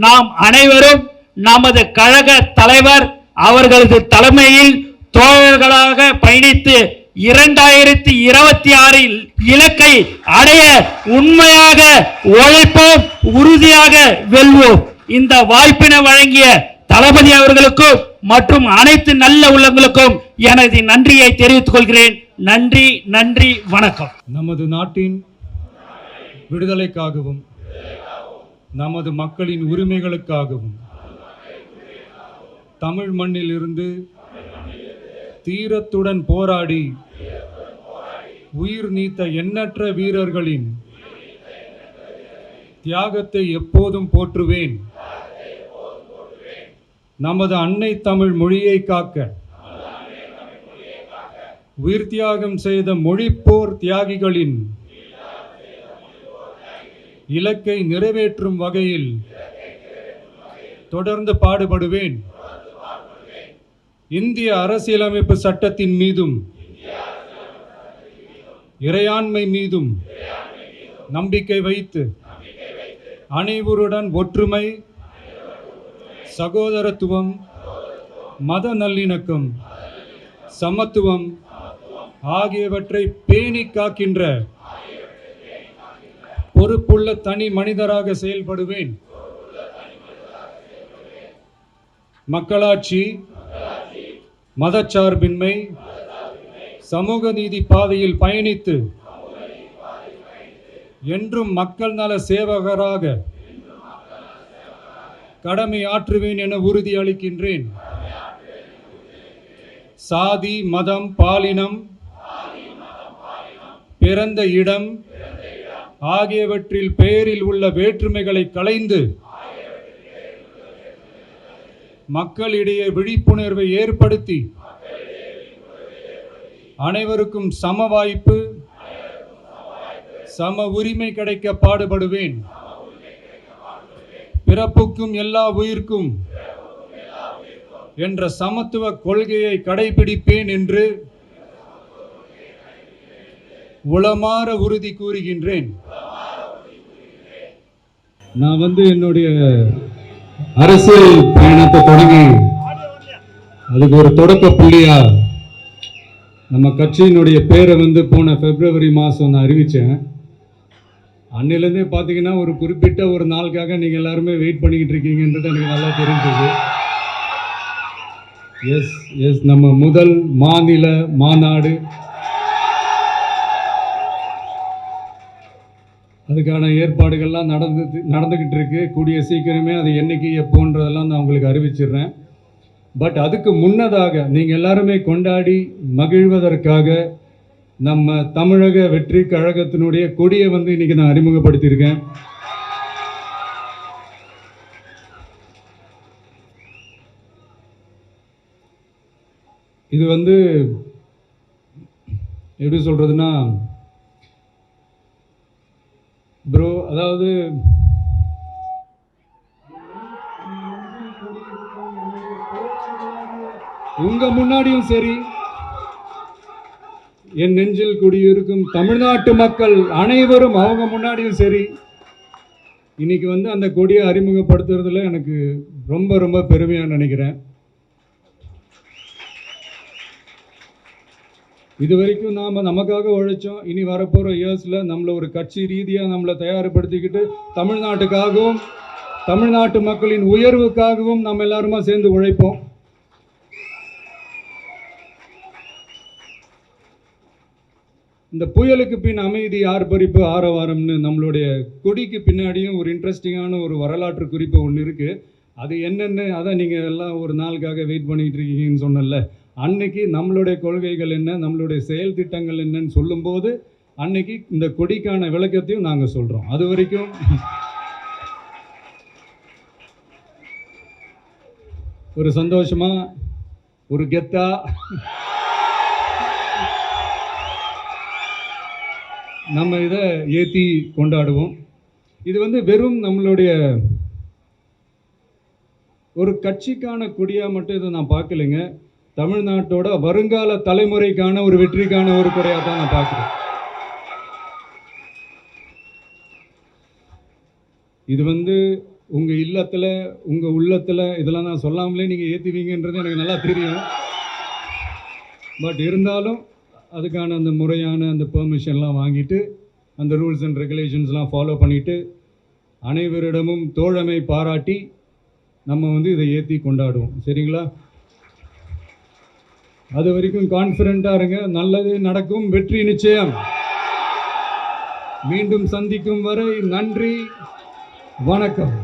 நாம் அனைவரும் நமது கழக தலைவர் அவர்களது தலைமையில் தோழர்களாக பயணித்து 2026 இலக்கை அடைய உண்மையாக உழைப்போம், உறுதியாக வெல்வோம். இந்த வாய்ப்பினை வழங்கிய தளபதி அவர்களுக்கும் மற்றும் அனைத்து நல்ல உள்ளங்களுக்கும் எனது நன்றியை தெரிவித்துக் கொள்கிறேன். நன்றி, நன்றி, வணக்கம். நமது நாட்டின் விடுதலைக்காகவும் நமது மக்களின் உரிமைகளுக்காகவும் தமிழ் மண்ணில் இருந்து தீரத்துடன் போராடி உயிர் நீத்த எண்ணற்ற வீரர்களின் தியாகத்தை எப்போதும் போற்றுவேன். நமது அன்னை தமிழ் மொழியை காக்க உயிர் தியாகம் செய்த மொழிப்போர் தியாகிகளின் இலக்கை நிறைவேற்றும் வகையில் தொடர்ந்து பாடுபடுவேன். இந்திய அரசியலமைப்பு சட்டத்தின் மீதும் இறையாண்மை மீதும் நம்பிக்கை வைத்து அனைவருடன் ஒற்றுமை, சகோதரத்துவம், மத நல்லிணக்கம், சமத்துவம் ஆகியவற்றை பேணி காக்கின்ற பொறுப்புள்ள தனி மனிதராக செயல்படுவேன். மக்களாட்சி, மதச்சார்பின்மை, சமூக நீதி பாதையில் பயணித்து என்றும் மக்கள் நல சேவகராக கடமை ஆற்றுவேன் என உறுதியளிக்கின்றேன். சாதி, மதம், பாலினம், பிறந்த இடம் ஆகியவற்றில் பெயரில் உள்ள வேற்றுமைகளை களைந்து மக்களிடையே விழிப்புணர்வை ஏற்படுத்தி அனைவருக்கும் சம வாய்ப்பு, சம உரிமை கிடைக்க பாடுபடுவேன். பிறப்புக்கும் எல்லா உயிர்க்கும் என்ற சமத்துவ கொள்கையை கடைபிடிப்பேன் என்று உளமாற உறுதி கூறுகின்றேன். நான் என்னுடைய அரசியல் பயணத்தை தொடங்கி அதுக்கு ஒரு தொடக்க புள்ளியா நம்ம கட்சியினுடைய பேரை போன பிப்ரவரி மாதம் நான் அறிவித்தேன். அன்னிலேருந்தே பார்த்தீங்கன்னா ஒரு குறிப்பிட்ட ஒரு நாளுக்காக நீங்கள் எல்லாருமே வெயிட் பண்ணிக்கிட்டு இருக்கீங்கன்றது எனக்கு நல்லா தெரிஞ்சது. எஸ் நம்ம முதல் மாநில மாநாடு அதுக்கான ஏற்பாடுகள்லாம் நடந்துக்கிட்டு இருக்கு. கூடிய சீக்கிரமே அது என்னைக்கு எப்போன்றதெல்லாம் நான் உங்களுக்கு அறிவிச்சிடுறேன். பட் அதுக்கு முன்னதாக நீங்கள் எல்லாருமே கொண்டாடி மகிழ்வதற்காக நம்ம தமிழக வெற்றி கழகத்தினுடைய கொடியை இன்னைக்கு நான் அறிமுகப்படுத்தியிருக்கேன். இது எப்படி சொல்றதுன்னா ப்ரோ, அதாவது உங்க முன்னாடியும் சரி, என் நெஞ்சில் குடியிருக்கும் தமிழ்நாட்டு மக்கள் அனைவரும் அவங்க முன்னாடியும் சரி, இன்னைக்கு அந்த கொடியை அறிமுகப்படுத்துறதுல எனக்கு ரொம்ப ரொம்ப பெருமையா நினைக்கிறேன். இது வரைக்கும் நாம் நமக்காக உழைச்சோம். இனி வரப்போகிற இயர்ஸில் நம்மளை ஒரு கட்சி ரீதியாக நம்மளை தயார்படுத்திக்கிட்டு தமிழ்நாட்டுக்காகவும் தமிழ்நாட்டு மக்களின் உயர்வுக்காகவும் நம்ம எல்லாருமா சேர்ந்து உழைப்போம். இந்த புயலுக்கு பின் அமைதி, ஆர்ப்பரிப்பு, ஆரவாரம்னு நம்மளுடைய கொடிக்கு பின்னாடியும் ஒரு இன்ட்ரெஸ்டிங்கான ஒரு வரலாற்று குறிப்பு ஒன்று இருக்குது. அது என்னென்னு அதை நீங்கள் எல்லாம் ஒரு நாளுக்காக வெயிட் பண்ணிகிட்டு இருக்கீங்கன்னு சொன்னல, அன்னைக்கு நம்மளுடைய கொள்கைகள் என்ன, நம்மளுடைய செயல் திட்டங்கள் என்னன்னு சொல்லும்போது அன்னைக்கு இந்த கொடிக்கான விளக்கத்தையும் நாங்கள் சொல்கிறோம். அது வரைக்கும் ஒரு சந்தோஷமா, ஒரு கெத்தா நம்ம இதை ஏற்றி கொண்டாடுவோம். இது வெறும் நம்மளுடைய ஒரு கட்சிக்கான கொடியாக மட்டும் இதை நான் பார்க்கலைங்க. தமிழ்நாட்டோட வருங்கால தலைமுறைக்கான ஒரு வெற்றிக்கான ஒரு கொடையாக தான் நான் பார்க்குறேன். இது உங்கள் இல்லத்தில் உங்கள் உள்ளத்தில் இதெல்லாம் நான் சொல்லாமலே நீங்கள் ஏற்றுவீங்கன்றது எனக்கு நல்லா தெரியும். பட் இருந்தாலும் அதுக்கான அந்த முறையான அந்த பெர்மிஷன்லாம் வாங்கிட்டு அந்த ரூல்ஸ் அண்ட் ரெகுலேஷன்ஸ்லாம் ஃபாலோ பண்ணிவிட்டு அனைவரிடமும் தோழமை பாராட்டி நம்ம இதை ஏற்றி கொண்டாடுவோம். சரிங்களா? அது வரைக்கும் கான்ஃபிடென்ட்டாக இருங்க. நல்லது நடக்கும். வெற்றி நிச்சயம். மீண்டும் சந்திக்கும் வரை நன்றி, வணக்கம்.